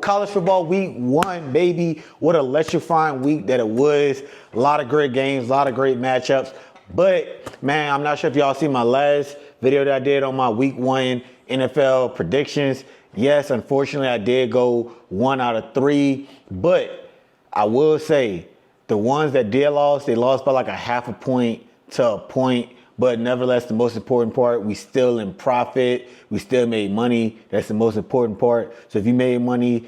college football week 1, baby. What an electrifying week that it was. A lot of great games, a lot of great matchups. But, man, I'm not sure if y'all see my last video that I did on my week 1 NFL predictions. Yes, unfortunately, I did go 1 out of 3. But I will say, the ones that did lose, they lost by like a half a point to a point. But nevertheless, the most important part, we still in profit. We still made money. That's the most important part. So if you made money,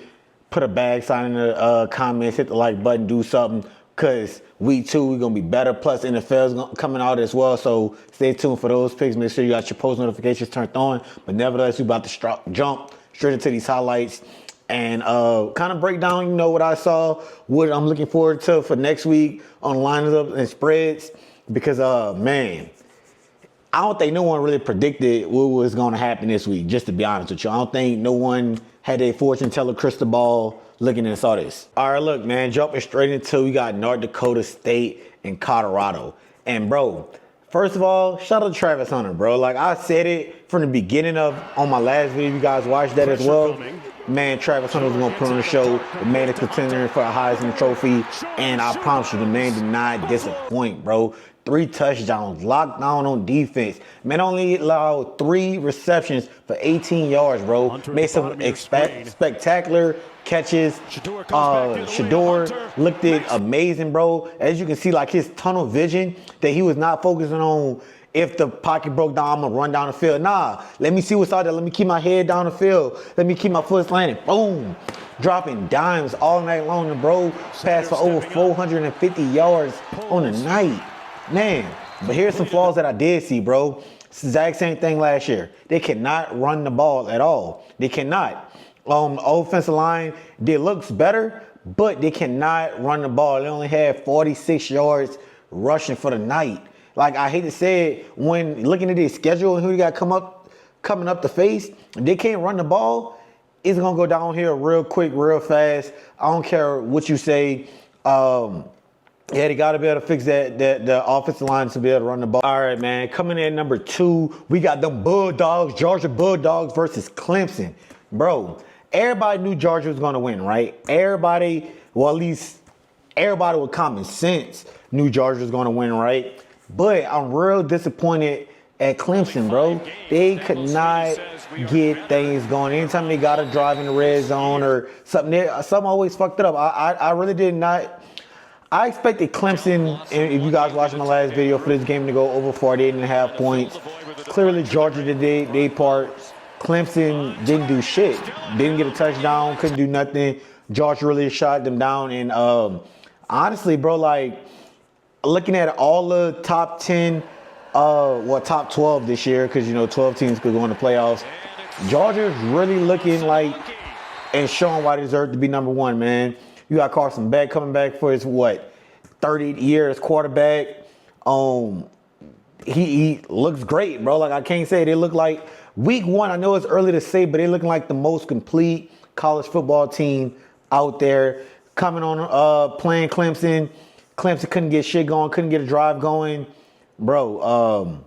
put a bag sign in the comments, hit the like button, do something. Because week 2, we're going to be better. Plus, NFL's coming out as well. So stay tuned for those picks. Make sure you got your post notifications turned on. But nevertheless, we're about to jump straight into these highlights and kind of break down, you know, what I saw, what I'm looking forward to for next week on lineups and spreads. Because, man, I don't think no one really predicted what was going to happen this week, just to be honest with you. I don't think no one had a fortune teller crystal ball looking and saw this. All right, look, man, jumping straight into, we got North Dakota State and Colorado. And, bro, first of all, shout out to Travis Hunter, bro. Like, I said it from the beginning on my last video. You guys watched that as well. Man, Travis Hunter was going to put on the show. The man is contending for a Heisman Trophy. And I promise you, the man did not disappoint, bro. 3 touchdowns, locked down on defense. Man only allowed 3 receptions for 18 yards, bro. Made some spectacular catches. Shador looked amazing, bro. As you can see, like his tunnel vision that he was not focusing on if the pocket broke down, I'm going to run down the field. Nah, let me see what's out there. Let me keep my head down the field. Let me keep my foot slanted. Boom. Dropping dimes all night long. And bro passed for over 450 yards on the night. Man, but here's some flaws that I did see, bro. It's the exact same thing last year. They cannot run the ball at all. They cannot. Offensive line, it looks better, but they cannot run the ball. They only had 46 yards rushing for the night. Like, I hate to say it, when looking at their schedule and who you got coming up to face, they can't run the ball, it's going to go down here real quick, real fast. I don't care what you say. Yeah, they got to be able to fix that the offensive line to be able to run the ball. All right, man. Coming in at number 2, we got them Bulldogs, Georgia Bulldogs versus Clemson. Bro, everybody knew Georgia was going to win, right? Everybody, well, at least everybody with common sense knew Georgia was going to win, right? But I'm real disappointed at Clemson, bro. They could not get things going. Anytime they got to drive in the red zone or something always fucked it up. I really did not. I expected Clemson, and if you guys watched my last video for this game, to go over 48.5 points. Clearly, Georgia did their part. Clemson didn't do shit. Didn't get a touchdown, couldn't do nothing. Georgia really shot them down. And honestly, bro, like, looking at all the top 10, top 12 this year, because, you know, 12 teams could go in the playoffs. Georgia's really looking like and showing why they deserve to be number 1, man. You got Carson Beck coming back for his, 30 years quarterback. He looks great, bro. Like, I can't say they look like week 1. I know it's early to say, but they looking like the most complete college football team out there. Coming on, playing Clemson. Clemson couldn't get shit going, couldn't get a drive going. Bro,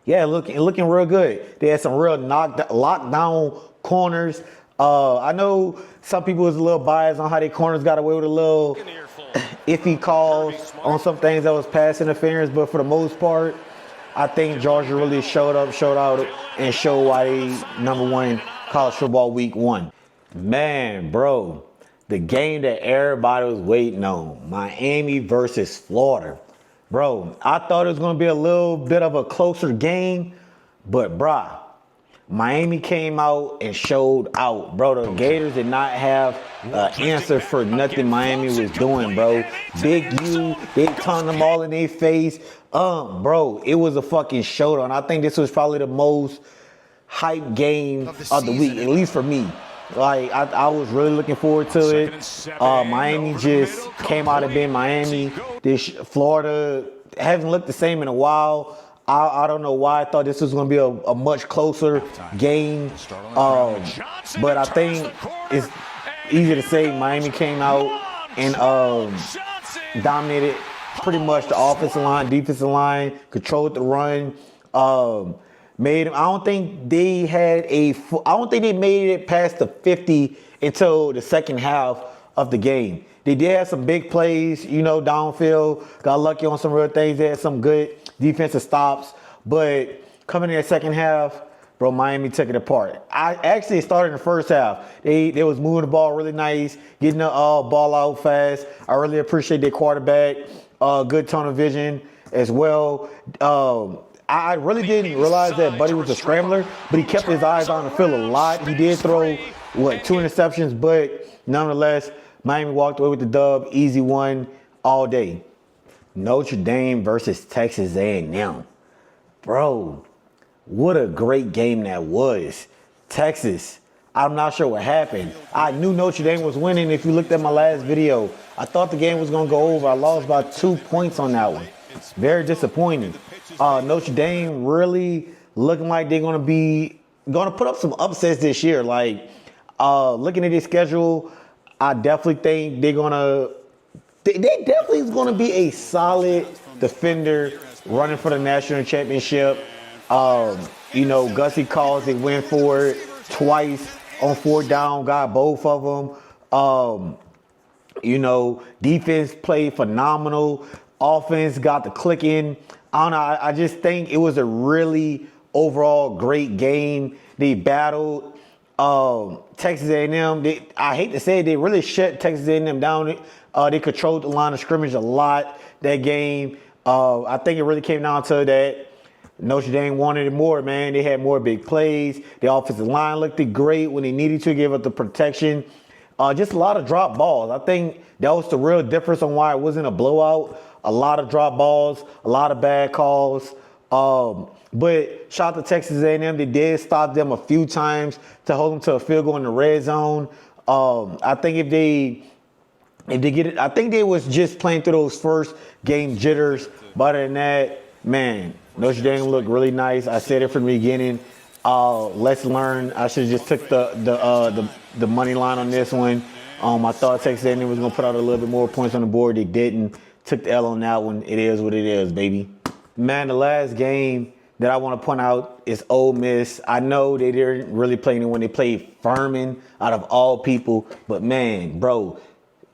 yeah, looking real good. They had some real lockdown corners. I know some people was a little biased on how their corners got away with a little iffy calls on some things that was pass interference, but for the most part, I think Georgia really showed out, and showed why they number 1 college football week 1. Man, bro, the game that everybody was waiting on, Miami versus Florida. Bro, I thought it was going to be a little bit of a closer game, but bruh, Miami came out and showed out, bro. The Gators did not have an answer for nothing Miami was doing, bro. Big U, they turned them all in their face. Bro, it was a fucking showdown. I think this was probably the most hype game of the week, at least for me. Like, I was really looking forward to it. Miami just came out of being Miami. Florida hasn't looked the same in a while. I don't know why I thought this was going to be a much closer game. But I think it's easy to say Miami came out and dominated pretty much the offensive line, defensive line, controlled the run. made. I don't think they made it past the 50 until the second half of the game. They did have some big plays, you know, downfield. Got lucky on some real things. They had some good defensive stops. But coming in the second half, bro, Miami took it apart. I actually started in the first half. They was moving the ball really nice, getting the ball out fast. I really appreciate their quarterback. Good tunnel vision as well. I really didn't realize that Buddy was a scrambler, but he kept his eyes on the field a lot. He did throw, 2 interceptions, but nonetheless, Miami walked away with the dub. Easy one all day. Notre Dame versus Texas A&M. Bro, what a great game that was. Texas, I'm not sure what happened. I knew Notre Dame was winning. If you looked at my last video, I thought the game was going to go over. I lost by 2 points on that one. Very disappointing. Notre Dame really looking like they're going to put up some upsets this year. Like, looking at their schedule, I definitely think they definitely is going to be a solid defender running for the national championship. You know, Gussie calls, they went for it twice on 4th down, got both of them. You know, defense played phenomenal. Offense got the clicking. I don't know. I just think it was a really overall great game. They battled Texas A&M. I hate to say it, they really shut Texas A&M down. They controlled the line of scrimmage a lot that game. I think it really came down to that Notre Dame wanted it more, man. They had more big plays. The offensive line looked great when they needed to give up the protection. Just a lot of drop balls. I think that was the real difference on why it wasn't a blowout. A lot of drop balls, a lot of bad calls. But shout out to Texas A&M. They did stop them a few times to hold them to a field goal in the red zone. I think if they get it, I think they was just playing through those first game jitters. But other than that, man, Notre Dame looked really nice. I said it from the beginning. Let's learn. I should have just took the money line on this one. I thought Texas A&M was gonna put out a little bit more points on the board. They didn't. Took the L on that one. It is what it is, baby. Man, the last game that I want to point out is Ole Miss. I know they didn't really play anyone. They played Furman out of all people. But, man, bro,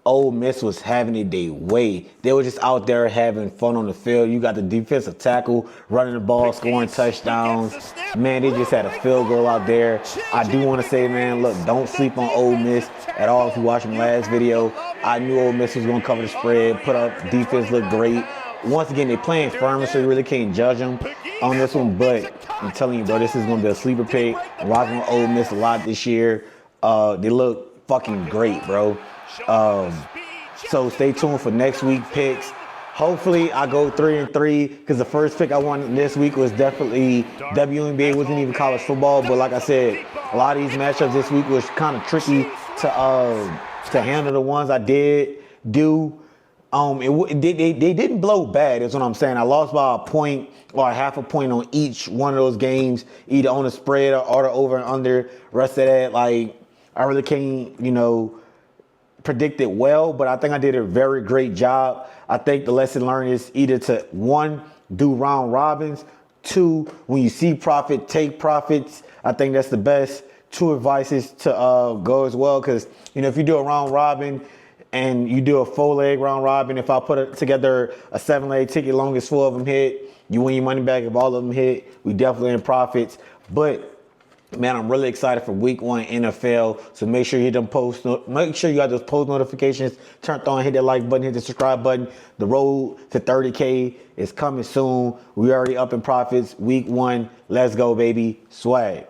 Ole Miss was having it their way. They were just out there having fun on the field. You got the defensive tackle running the ball, scoring touchdowns. Man, they just had a field goal out there. I do want to say, man, look, don't sleep on Ole Miss at all. If you watched my last video, I knew Ole Miss was going to cover the spread, put up defense, look great. Once again, they're playing Furman, so you really can't judge them on this one. But I'm telling you, bro, this is going to be a sleeper pick. I'm rocking with Ole Miss a lot this year. They look fucking great, bro. So stay tuned for next week picks. Hopefully I go 3-3 because the first pick I won this week was definitely WNBA. It wasn't even college football, but like I said, a lot of these matchups this week was kind of tricky to handle. The ones I did do. They didn't blow bad, is what I'm saying. I lost by a point or a half a point on each one of those games, either on the spread or the over and under. Rest of that, like, I really can't, predict it well, but I think I did a very great job. I think the lesson learned is either to, 1, do round robins. 2, when you see profit, take profits. I think that's the best 2 advices to go as well, because, if you do a round robin, and you do a 4-leg round robin, if I put together a 7-leg ticket, long as 4 of them hit, you win your money back. If all of them hit, we definitely in profits. But man, I'm really excited for week 1 NFL. So make sure you hit them make sure you got those post notifications turned on, hit that like button, hit the subscribe button. The road to 30K is coming soon. We already up in profits. Week 1, let's go, baby. Swag.